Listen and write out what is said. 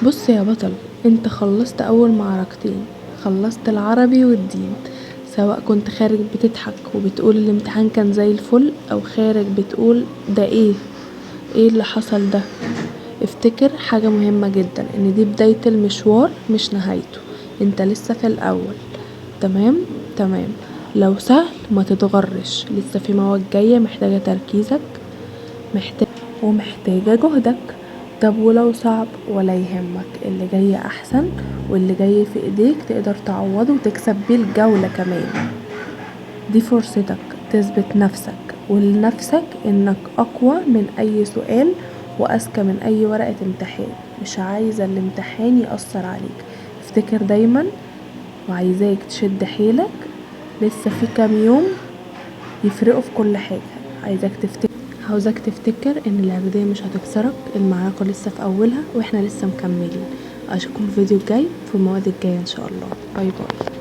بص يا بطل، انت خلصت اول معركتين، خلصت العربي والدين. سواء كنت خارج بتضحك وبتقول الامتحان كان زي الفل، او خارج بتقول ده ايه اللي حصل ده. افتكر حاجة مهمة جدا، ان دي بداية المشوار مش نهايته. انت لسه في الاول. تمام. تمام. لو سهل ما تتغرش، لسه في مواد جاية محتاجة تركيزك، محتاج ومحتاجة جهدك. طب ولو صعب ولا يهمك، اللي جاي احسن، واللي جاي في ايديك تقدر تعوضه وتكسب بيه الجولة كمان. دي فرصتك تثبت نفسك ولنفسك انك اقوى من اي سؤال واذكى من اي ورقة امتحان. مش عايزة الامتحان يأثر عليك، افتكر دايما، وعايزاك تشد حيلك. لسه في كام يوم يفرقوا في كل حاجة. عاوزك تفتكر ان اللعبة دي مش هتكسرك، المعركة لسه في اولها واحنا لسه مكملين. اشوفكم في الفيديو الجاي في المواد الجاية ان شاء الله. باي باي.